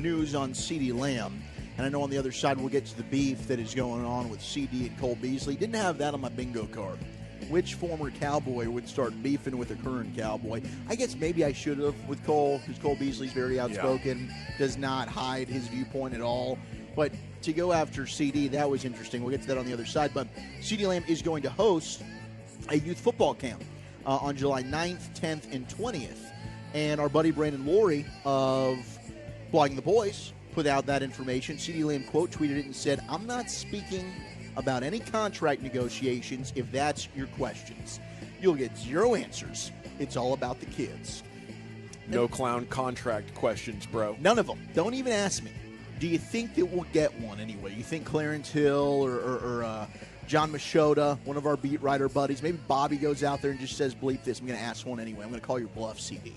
news on CeeDee Lamb. And I know on the other side we'll get to the beef that is going on with CD and Cole Beasley. Didn't have that on my bingo card. Which former Cowboy would start beefing with a current Cowboy? I guess maybe I should have with Cole, because Cole Beasley's very outspoken, does not hide his viewpoint at all. But to go after CD, that was interesting. We'll get to that on the other side. But CeeDee Lamb is going to host a youth football camp on July 9th, 10th, and 20th. And our buddy Brandon Laurie of Blogging the Boys put out that information. CeeDee Lamb quote tweeted it and said, "I'm not speaking about any contract negotiations if that's your questions. You'll get zero answers. It's all about the kids." No clown contract questions, bro. None of them. Don't even ask me. Do you think that we'll get one anyway? You think Clarence Hill or John Machota, one of our beat writer buddies, maybe Bobby goes out there and just says, bleep this, I'm going to ask one anyway. I'm going to call your bluff, CD.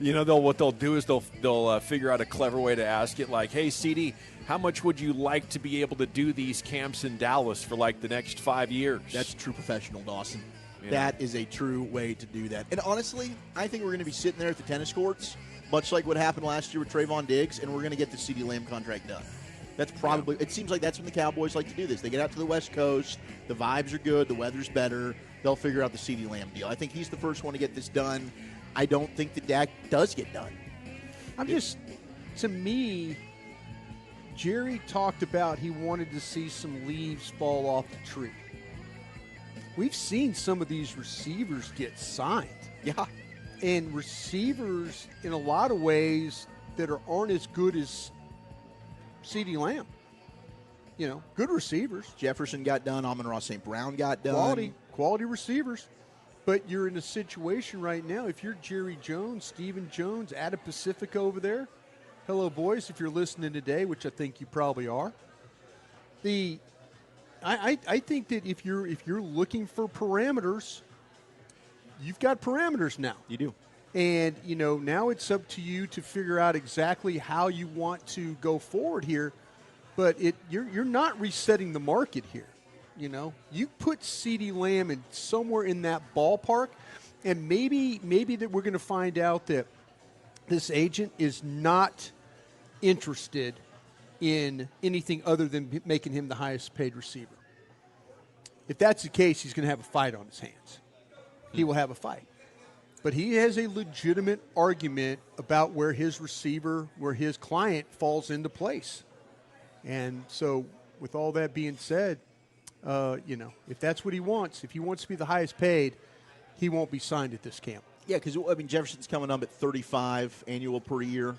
You know, what they'll do is they'll figure out a clever way to ask it, like, hey, CD, how much would you like to be able to do these camps in Dallas for, like, the next 5 years? That's true professional, Dawson. Yeah. That is a true way to do that. And honestly, I think we're going to be sitting there at the tennis courts, much like what happened last year with Trayvon Diggs, and we're going to get the CeeDee Lamb contract done. That's probably it seems like that's when the Cowboys like to do this. They get out to the West Coast, the vibes are good, the weather's better, they'll figure out the CeeDee Lamb deal. I think he's the first one to get this done. I don't think that Dak does get done. To me, Jerry talked about he wanted to see some leaves fall off the tree. We've seen some of these receivers get signed. Yeah. And receivers, in a lot of ways, that aren't as good as CeeDee Lamb. You know, good receivers. Jefferson got done. Amon-Ra St. Brown got done. Quality receivers. But you're in a situation right now, if you're Jerry Jones, Stephen Jones, Adam Pacific over there, hello, boys, if you're listening today, which I think you probably are. I think that if you're looking for parameters, you've got parameters now. You do. And, you know, now it's up to you to figure out exactly how you want to go forward here. But you're not resetting the market here. You know, you put CeeDee Lamb in somewhere in that ballpark, and maybe that we're going to find out that this agent is not interested in anything other than making him the highest paid receiver. If that's the case, he's going to have a fight on his hands. He will have a fight. But he has a legitimate argument about where his receiver, where his client falls into place. And so with all that being said, you know, if that's what he wants, if he wants to be the highest paid, he won't be signed at this camp. Yeah, because, I mean, Jefferson's coming up at 35 annual per year.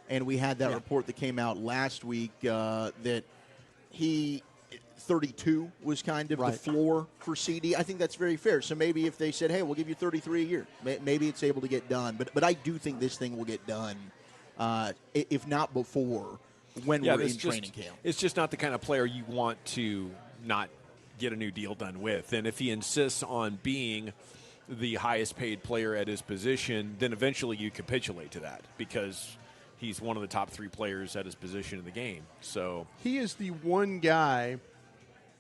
And we had that report that came out last week that 32 was kind of the floor for CD. I think that's very fair. So maybe if they said, hey, we'll give you 33 a year, maybe it's able to get done. But I do think this thing will get done, if not before, when we're in training camp. It's just not the kind of player you want to not get a new deal done with. And if he insists on being the highest paid player at his position, then eventually you capitulate to that because he's one of the top 3 players at his position in the game. So he is the one guy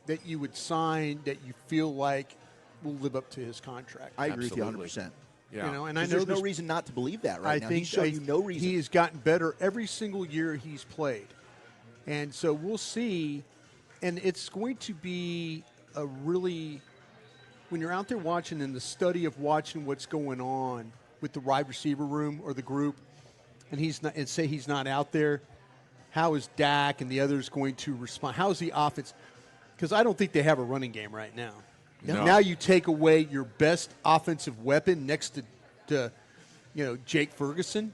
that you would sign that you feel like will live up to his contract. I agree with you 100%. Yeah. You know, and I know there's no reason not to believe that right now. I think he's showing you no reason. He has gotten better every single year he's played. And so we'll see. And it's going to be a really, when you're out there watching and the study of watching what's going on with the wide receiver room or the group, and say he's not out there, how is Dak and the others going to respond? How is the offense? Because I don't think they have a running game right now. No. Now you take away your best offensive weapon next to Jake Ferguson.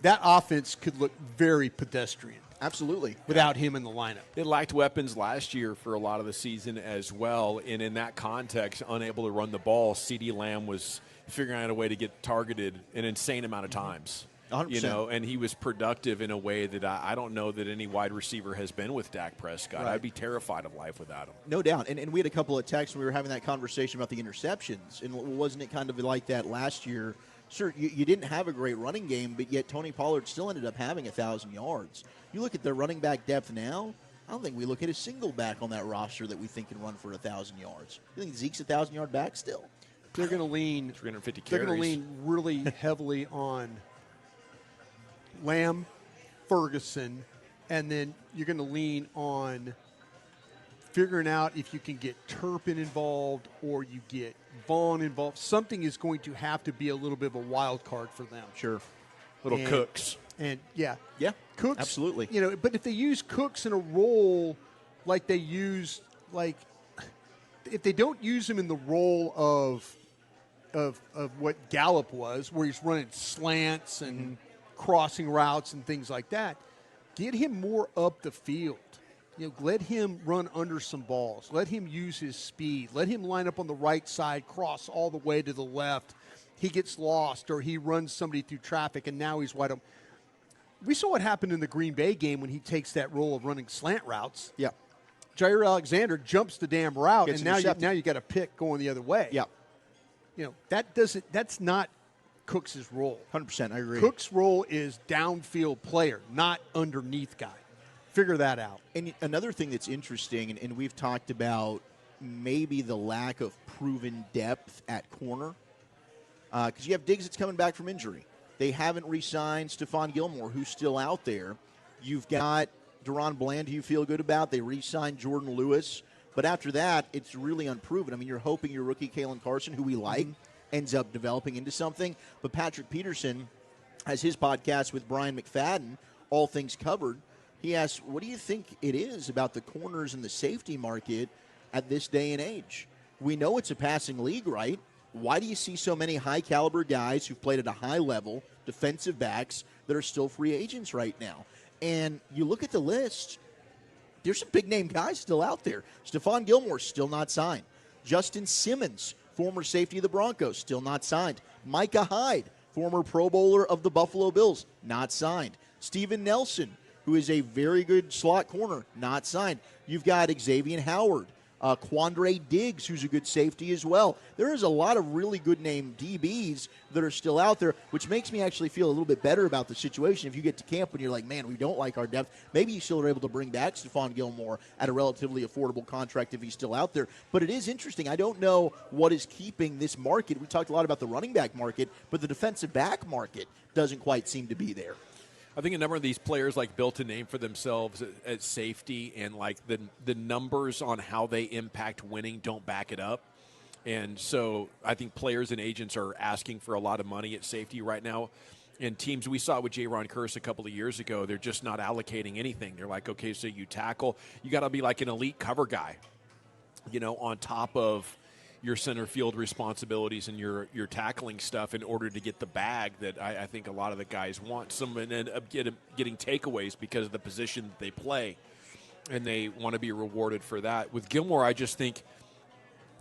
That offense could look very pedestrian. Absolutely. Without him in the lineup. It lacked weapons last year for a lot of the season as well. And in that context, unable to run the ball, CeeDee Lamb was figuring out a way to get targeted an insane amount of times. 100%. You know, and he was productive in a way that I don't know that any wide receiver has been with Dak Prescott. Right. I'd be terrified of life without him. No doubt. And we had a couple of texts when we were having that conversation about the interceptions. And wasn't it kind of like that last year? Sure, you didn't have a great running game, but yet Tony Pollard still ended up having 1,000 yards. You look at their running back depth now, I don't think we look at a single back on that roster that we think can run for 1,000 yards. You think Zeke's a 1,000-yard back still? They're going to lean 350 carries. They're going to lean really heavily on Lamb Ferguson, and then you're going to lean on figuring out if you can get Turpin involved or you get Vaughn involved. Something is going to have to be a little bit of a wild card for them. Sure. Little Cooks. And yeah, Cooks, absolutely. You know, but if they use Cooks in a role like they use, like if they don't use him in the role of what Gallup was, where he's running slants and crossing routes and things like that, get him more up the field. You know, let him run under some balls. Let him use his speed. Let him line up on the right side, cross all the way to the left. He gets lost or he runs somebody through traffic, and now he's wide open. We saw what happened in the Green Bay game when he takes that role of running slant routes. Yeah. Jair Alexander jumps the damn route, Gets and now you got a pick going the other way. Yeah. You know, that's not Cooks' role. 100%, I agree. Cook's role is downfield player, not underneath guy. Figure that out. And another thing that's interesting, and we've talked about maybe the lack of proven depth at corner, because you have Diggs that's coming back from injury. They haven't re-signed Stephon Gilmore, who's still out there. You've got Deron Bland, who you feel good about. They re-signed Jordan Lewis. But after that, it's really unproven. I mean, you're hoping your rookie, Kalen Carson, who we like, ends up developing into something. But Patrick Peterson has his podcast with Brian McFadden, All Things Covered. He asks, what do you think it is about the corners and the safety market at this day and age? We know it's a passing league, right? Why do you see so many high-caliber guys who've played at a high level, defensive backs, that are still free agents right now? And you look at the list, there's some big-name guys still out there. Stephon Gilmore, still not signed. Justin Simmons, former safety of the Broncos, still not signed. Micah Hyde, former Pro Bowler of the Buffalo Bills, not signed. Steven Nelson, who is a very good slot corner, not signed. You've got Xavier Howard, Quandre Diggs, who's a good safety as well. There is a lot of really good name DBs that are still out there, which makes me actually feel a little bit better about the situation. If you get to camp and you're like, man, we don't like our depth, maybe you still are able to bring back Stephon Gilmore at a relatively affordable contract if he's still out there. But it is interesting. I don't know what is keeping this market. We talked a lot about the running back market, but the defensive back market doesn't quite seem to be there. I think a number of these players built a name for themselves at safety, and the numbers on how they impact winning don't back it up. And so I think players and agents are asking for a lot of money at safety right now. And teams, we saw with Jaron Kearse a couple of years ago, they're just not allocating anything. They're like, okay, so you tackle, you got to be like an elite cover guy, on top of your center field responsibilities and your tackling stuff in order to get the bag that I think a lot of the guys want. Some end up getting takeaways because of the position that they play, and they want to be rewarded for that. With Gilmore, I just think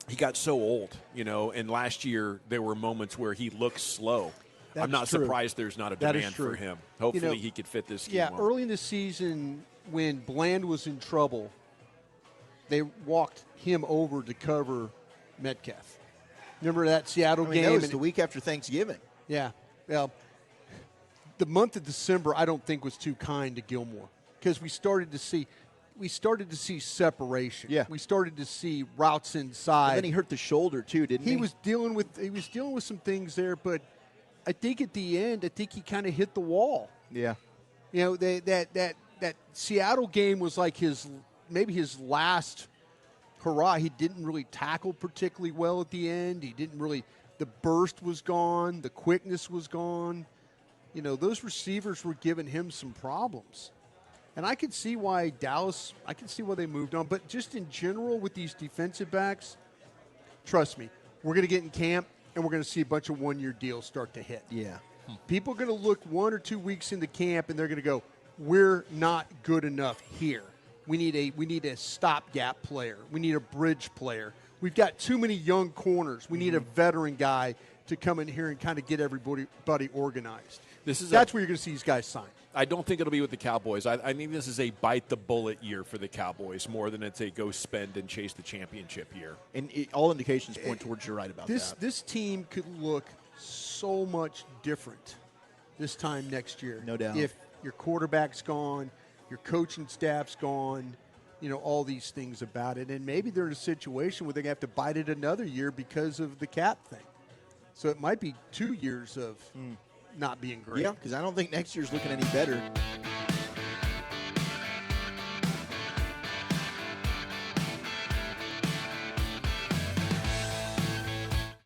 he got so old, and last year there were moments where he looked slow. I'm not surprised there's not a demand for him. Hopefully he could fit this scheme. Yeah, early in the season when Bland was in trouble, they walked him over to cover Metcalf. Remember that Seattle game? That was the week after Thanksgiving. Yeah. Well, the month of December, I don't think was too kind to Gilmore because we started to see separation. Yeah. We started to see routes inside. And then he hurt the shoulder too, didn't he? He was dealing with some things there, but I think at the end, he kind of hit the wall. Yeah. That Seattle game was like maybe his last hurrah. He didn't really tackle particularly well at the end. The burst was gone. The quickness was gone. Those receivers were giving him some problems. And I could see why they moved on. But just in general with these defensive backs, trust me, we're going to get in camp and we're going to see a bunch of one-year deals start to hit. Yeah. People are going to look 1 or 2 weeks into camp and they're going to go, we're not good enough here. We need a stopgap player. We need a bridge player. We've got too many young corners. We need a veteran guy to come in here and kind of get everybody organized. That's where you're going to see these guys sign. I don't think it'll be with the Cowboys. I think this is a bite-the-bullet year for the Cowboys more than it's a go spend and chase the championship year. And all indications point towards you're right about that. This team could look so much different this time next year. No doubt. If your quarterback's gone, your coaching staff's gone, all these things about it. And maybe they're in a situation where they have to bite it another year because of the cap thing. So it might be 2 years of not being great. Yeah, because I don't think next year's looking any better.